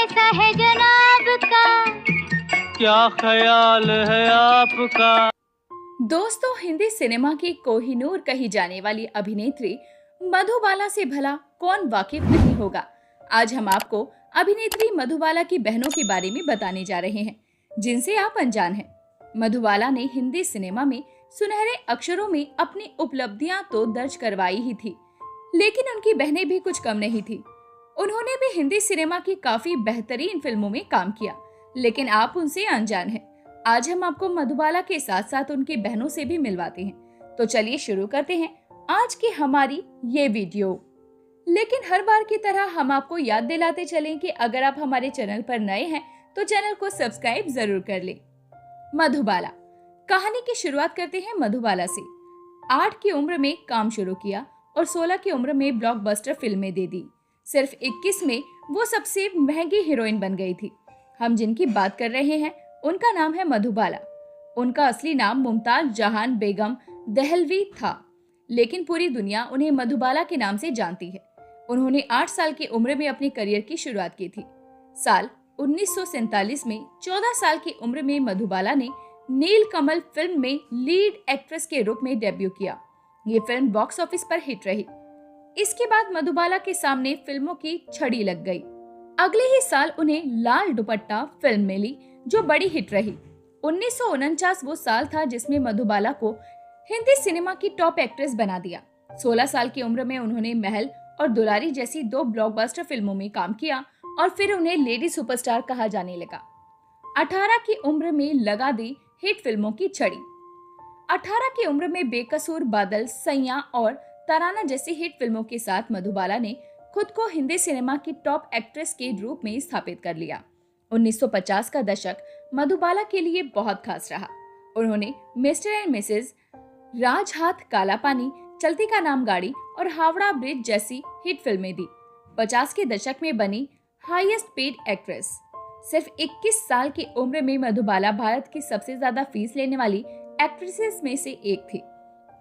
कैसा है जनाब का? क्या ख्याल है आपका? दोस्तों, हिंदी सिनेमा की कोहिनूर कही जाने वाली अभिनेत्री मधुबाला से भला कौन वाकिफ नहीं होगा। आज हम आपको अभिनेत्री मधुबाला की बहनों के बारे में बताने जा रहे हैं, जिनसे आप अनजान हैं। मधुबाला ने हिंदी सिनेमा में सुनहरे अक्षरों में अपनी उपलब्धियां तो दर्ज करवाई ही थी, लेकिन उनकी बहनें भी कुछ कम नहीं थी। उन्होंने भी हिंदी सिनेमा की काफी बेहतरीन फिल्मों में काम किया, लेकिन आप उनसे अनजान हैं। आज हम आपको मधुबाला के साथ साथ उनकी बहनों से भी मिलवाते हैं। तो चलिए शुरू करते हैं आज की हमारी ये वीडियो। लेकिन हर बार की तरह हम आपको याद दिलाते चलें कि अगर आप हमारे चैनल पर नए हैं तो चैनल को सब्सक्राइब जरूर कर लें। मधुबाला कहानी की शुरुआत करते हैं मधुबाला से। 8 की उम्र में काम शुरू किया और 16 की उम्र में ब्लॉकबस्टर फिल्में दे दी। सिर्फ 21 में वो सबसे महंगी हीरोइन बन गई थी। हम जिनकी बात कर रहे हैं उनका नाम है मधुबाला। उनका असली नाम मुमताज जहान बेगम दहलवी था, लेकिन पूरी दुनिया उन्हें मधुबाला के नाम से जानती है। उन्होंने 8 साल की उम्र में अपने करियर की शुरुआत की थी। साल 1947 में 14 साल की उम्र में मधुबाला ने नील कमल फिल्म में लीड एक्ट्रेस के रूप में डेब्यू किया। ये फिल्म बॉक्स ऑफिस पर हिट रही। इसके बाद मधुबाला के सामने फिल्मों की छड़ी लग गई। अगले ही साल उन्हें लाल दुपट्टा फिल्म मिली, जो बड़ी हिट रही। 1949 वो साल था जिसमें मधुबाला को हिंदी सिनेमा की टॉप एक्ट्रेस बना दिया। 16 साल की उम्र में उन्होंने महल और दुलारी जैसी 2 ब्लॉकबस्टर फिल्मों में काम किया और फिर उन्हें लेडी सुपरस्टार कहा जाने लगा। 18 की उम्र में लगा दी हिट फिल्मों की छड़ी। 18 की उम्र में बेकसूर, बादल, सैया और तराना जैसी हिट फिल्मों के साथ मधुबाला ने खुद को हिंदी सिनेमा की टॉप एक्ट्रेस के रूप में स्थापित कर लिया। 1950 का दशक मधुबाला के लिए बहुत खास रहा। उन्होंने मिस्टर एंड मिसेज, राजहाथ काला पानी, चलती का नाम गाड़ी और हावड़ा ब्रिज जैसी हिट फिल्में दी। 50 के दशक में बनी हाईएस्ट पेड एक्ट्रेस। सिर्फ 21 साल की उम्र में मधुबाला भारत की सबसे ज्यादा फीस लेने वाली एक्ट्रेसेस में से एक थी।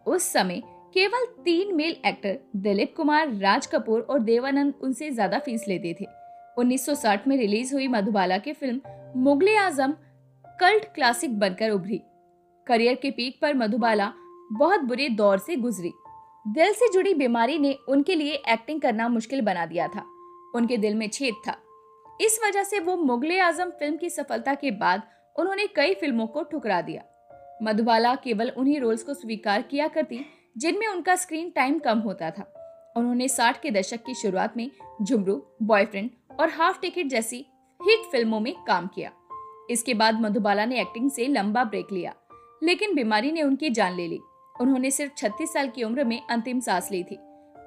उस समय केवल 3 मेल एक्टर दिलीप कुमार, राज कपूर और देवानंद उनसे ज्यादा फीस लेते थे। 1960 में रिलीज हुई मधुबाला की फिल्म मुगले आजम कल्ट क्लासिक बनकर उभरी। करियर के पीक पर मधुबाला बहुत बुरे दौर से गुजरी। दिल से जुड़ी बीमारी ने उनके लिए एक्टिंग करना मुश्किल बना दिया था। उनके दिल में छेद था। इस वजह से वो मुगले आजम फिल्म की सफलता के बाद उन्होंने कई फिल्मों को ठुकरा दिया। मधुबाला केवल उन्हीं रोल्स को स्वीकार किया करती जिनमें उनका स्क्रीन टाइम कम होता था। उन्होंने 60 के दशक की शुरुआत में झुमरू, बॉयफ्रेंड और हाफ टिकट जैसी हिट फिल्मों में काम किया। इसके बाद मधुबाला ने एक्टिंग से लंबा ब्रेक लिया, लेकिन बीमारी ने उनकी जान ले ली। उन्होंने सिर्फ 36 साल की उम्र में अंतिम सांस ली थी।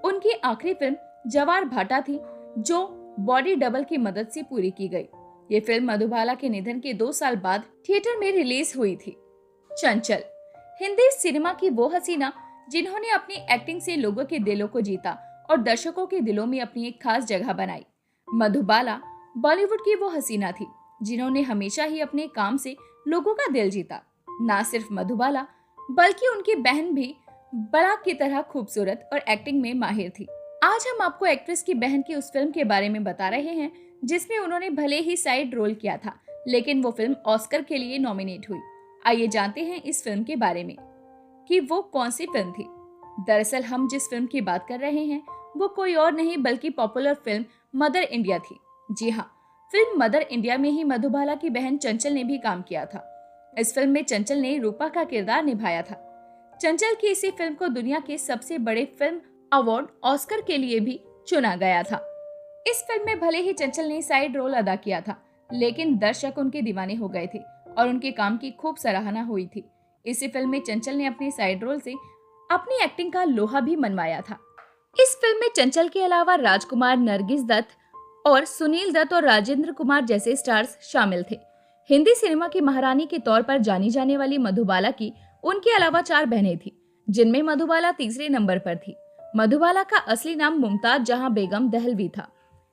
उनकी आखिरी फिल्म जवार भाटा थी, जो बॉडी डबल की मदद से पूरी की गई। ये फिल्म मधुबाला के निधन के 2 साल बाद थिएटर में रिलीज हुई थी। चंचल हिंदी सिनेमा की वो हसीना जिन्होंने अपनी एक्टिंग से लोगों के दिलों को जीता और दर्शकों के दिलों में अपनी एक खास जगह बनाई। मधुबाला बॉलीवुड की वो हसीना थी जिन्होंने हमेशा ही अपने काम से लोगों का दिल जीता। ना सिर्फ मधुबाला बल्कि उनकी बहन भी बराक की तरह खूबसूरत और एक्टिंग में माहिर थी। आज हम आपको एक्ट्रेस की बहन की उस फिल्म के बारे में बता रहे हैं जिसमें उन्होंने भले ही साइड रोल किया था, लेकिन वो फिल्म ऑस्कर के लिए नॉमिनेट हुई। आइए जानते हैं इस फिल्म के बारे में कि वो कौन सी फिल्म थी। दरअसल हम जिस फिल्म की बात कर रहे हैं वो कोई और नहीं बल्कि पॉपुलर फिल्म मदर इंडिया थी। जी हाँ, फिल्म मदर इंडिया में ही मधुबाला की बहन चंचल ने भी काम किया था। इस फिल्म में चंचल ने रूपा का किरदार निभाया था। चंचल की इसी फिल्म को दुनिया के सबसे बड़े फिल्म अवार्ड ऑस्कर के लिए भी चुना गया था। इस फिल्म में भले ही चंचल ने साइड रोल अदा किया था, लेकिन दर्शक उनके दीवाने हो गए थे और उनके काम की खूब सराहना हुई थी। इसी फिल्म में चंचल ने अपने साइड रोल से अपनी एक्टिंग का लोहा भी मनवाया था। इस फिल्म में चंचल के अलावा राजकुमार, नरगिस दत्त और सुनील दत्त और राजेंद्र कुमार जैसे स्टार्स शामिल थे। हिंदी सिनेमा की महारानी के तौर पर जानी जाने वाली मधुबाला की उनके अलावा 4 बहनें थी, जिनमें मधुबाला तीसरे नंबर पर थी। मधुबाला का असली नाम मुमताज जहां बेगम दहलवी था।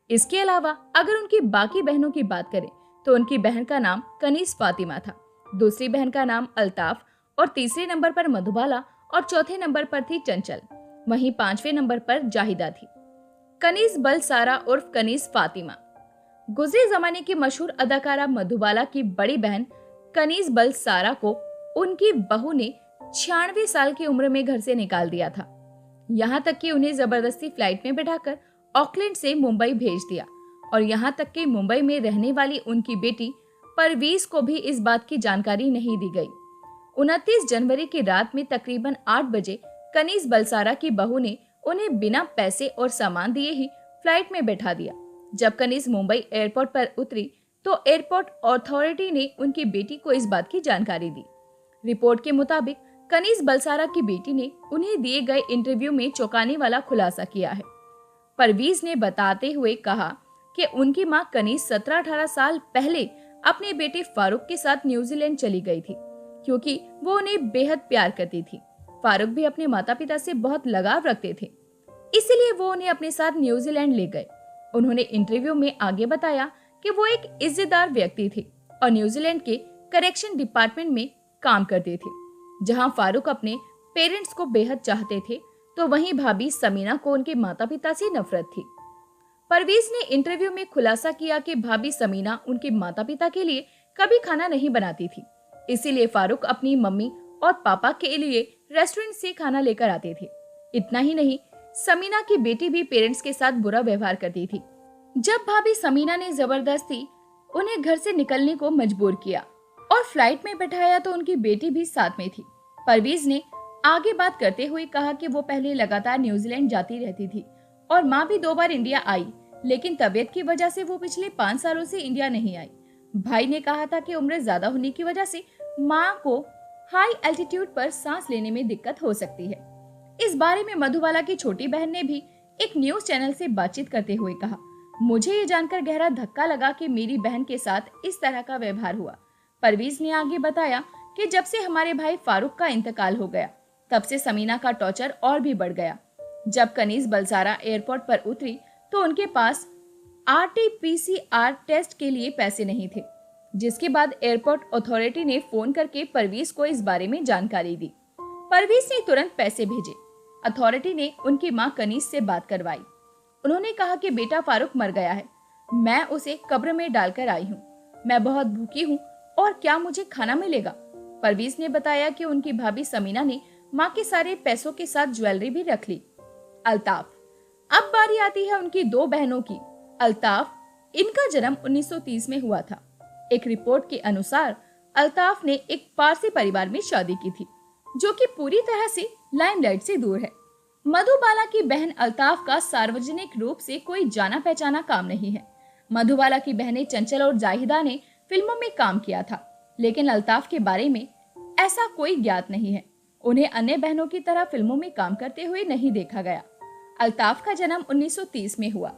इसके अलावा अगर उनकी बाकी बहनों की बात करें तो उनकी बहन का नाम कनीज फातिमा था, दूसरी बहन का नाम अल्ताफ और तीसरे नंबर पर मधुबाला और चौथे नंबर पर थी चंचल। वहीं 5वें नंबर पर जाहिदा थी। कनीज बल सारा उर्फ कनीज फातिमा। गुजरे जमाने की मशहूर अदाकारा मधुबाला की बड़ी बहन कनीज बलसारा को उनकी बहू ने 96 साल की उम्र में घर से निकाल दिया था। यहाँ तक कि उन्हें जबरदस्ती फ्लाइट में बैठाकर ऑकलैंड से मुंबई भेज दिया और यहाँ तक कि मुंबई में रहने वाली उनकी बेटी परवीज को भी इस बात की जानकारी नहीं दी गई। 29 जनवरी की रात में तकरीबन 8 बजे कनीज बलसारा की बहू ने उन्हें बिना पैसे और सामान दिए ही फ्लाइट में बैठा दिया। जब कनीज मुंबई एयरपोर्ट पर उतरी तो एयरपोर्ट अथॉरिटी ने उनकी बेटी को इस बात की जानकारी दी। रिपोर्ट के मुताबिक कनीज बलसारा की बेटी ने उन्हें दिए गए इंटरव्यू में चौंकाने वाला खुलासा किया है। परवीज ने बताते हुए कहा कि उनकी मां कनीज 17-18 साल पहले अपने बेटे फारूक के साथ न्यूजीलैंड चली गई थी क्योंकि वो उन्हें बेहद प्यार करती थी। फारूक भी अपने माता पिता से बहुत लगाव रखते थे, इसीलिए वो उन्हें अपने साथ न्यूजीलैंड ले गए। उन्होंने इंटरव्यू में आगे बताया कि वो एक इज्जतदार व्यक्ति थे और न्यूजीलैंड के करेक्शन डिपार्टमेंट में काम करते थे। जहां फारूक अपने पेरेंट्स को बेहद चाहते थे तो वहीं भाभी समीना को उनके माता पिता से नफरत थी। परवीज ने इंटरव्यू में खुलासा किया कि भाभी समीना उनके माता पिता के लिए कभी खाना नहीं बनाती थी, इसीलिए फारूक अपनी मम्मी और पापा के लिए रेस्टोरेंट से खाना लेकर आते थे। इतना ही नहीं, समीना की बेटी भी पेरेंट्स के साथ बुरा व्यवहार करती थी। जब भाभी समीना ने जबरदस्ती उन्हें घर से निकलने को मजबूर किया और फ्लाइट में बैठाया तो उनकी बेटी भी साथ में थी। परवीज ने आगे बात करते हुए कहा कि वो पहले लगातार न्यूजीलैंड जाती रहती थी और माँ भी 2 बार इंडिया आई, लेकिन तबीयत की वजह से वो पिछले 5 सालों से इंडिया नहीं आई। भाई ने कहा था कि उम्र ज्यादा होने की वजह से माँ को हाई एल्टीट्यूड पर सांस लेने में दिक्कत हो सकती है। इस बारे में मधुबाला की छोटी बहन ने भी एक न्यूज चैनल से बातचीत करते हुए कहा, मुझे ये जानकर गहरा धक्का लगा कि मेरी बहन के साथ इस तरह का व्यवहार हुआ। परवीज ने आगे बताया कि जब से हमारे भाई फारूक का इंतकाल हो गया तब से समीना का टॉर्चर और भी बढ़ गया। जब कनीज बलसारा एयरपोर्ट पर उतरी तो उनके पास RT-PCR टेस्ट के लिए पैसे नहीं थे, जिसके बाद एयरपोर्ट अथॉरिटी ने फोन करके परवीज को इस बारे में जानकारी दी। परवीज ने तुरंत पैसे भेजे। अथॉरिटी ने उनकी मां कनीज से बात करवाई। उन्होंने कहा कि बेटा फारूक मर गया है, मैं उसे कब्र में डालकर आई हूँ, मैं बहुत भूखी हूँ और क्या मुझे खाना मिलेगा। परवीज ने बताया कि उनकी भाभी समीना ने माँ के सारे पैसों के साथ ज्वेलरी भी रख ली। अल्ताफ, अब बारी आती है उनकी 2 बहनों की। अल्ताफ, इनका जन्म 1930 में हुआ था। एक रिपोर्ट के अनुसार अल्ताफ ने एक पारसी परिवार में शादी की थी, जो कि पूरी तरह से लाइमलाइट से दूर है। मधुबाला की बहन अल्ताफ का सार्वजनिक रूप से कोई जाना पहचाना काम नहीं है। मधुबाला की बहनें चंचल और जाहिदा ने फिल्मों में काम किया था, लेकिन अल्ताफ के बारे में ऐसा कोई ज्ञात नहीं है। उन्हें अन्य बहनों की तरह फिल्मों में काम करते हुए नहीं देखा गया। अल्ताफ का जन्म 1930 में हुआ।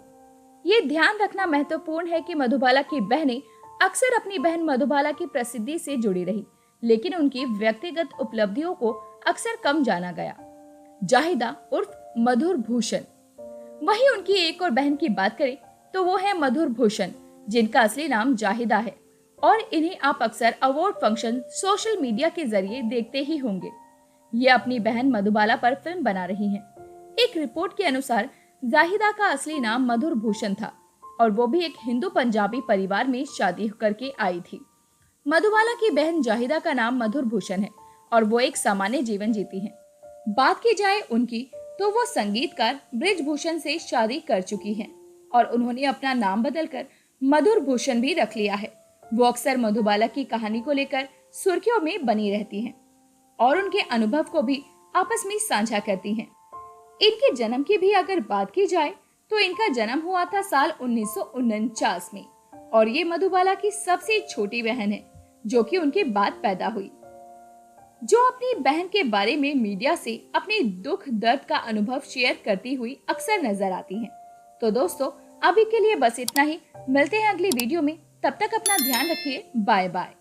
ये ध्यान रखना महत्वपूर्ण है कि मधुबाला की बहनें अक्सर अपनी बहन मधुबाला की प्रसिद्धि से जुड़ी रही, लेकिन उनकी व्यक्तिगत उपलब्धियों को अक्सर कम जाना गया। जाहिदा उर्फ मधुर भूषण। वहीं उनकी एक और बहन की बात करें तो वो है मधुर भूषण, जिनका असली नाम जाहिदा है और इन्हें आप अक्सर अवार्ड फंक्शन सोशल मीडिया के जरिए देखते ही होंगे। ये अपनी बहन मधुबाला पर फिल्म बना रही हैं। एक रिपोर्ट के अनुसार जाहिदा का असली नाम मधुर भूषण था और वो भी एक हिंदू पंजाबी परिवार में शादी करके आई थी। मधुबाला की बहन जाहिदा का नाम मधुर भूषण है और वो एक सामान्य जीवन जीती हैं। बात की जाए उनकी तो वो संगीतकार ब्रिजभूषण से शादी कर चुकी हैं और उन्होंने अपना नाम बदलकर मधुर भूषण भी रख लिया है। वो अक्सर मधुबाला की कहानी को लेकर सुर्खियों में बनी रहती हैं और उनके अनुभव को भी आपस में साझा करती हैं। इनके जन्म की भी अगर बात की जाए तो इनका जन्म हुआ था साल 1949 में और ये मधुबाला की सबसे छोटी बहन है जो कि उनके बाद पैदा हुई, जो अपनी बहन के बारे में मीडिया से अपने दुख दर्द का अनुभव शेयर करती हुई अक्सर नजर आती हैं। तो दोस्तों, अभी के लिए बस इतना ही। मिलते हैं अगली वीडियो में, तब तक अपना ध्यान रखिए। Bye bye.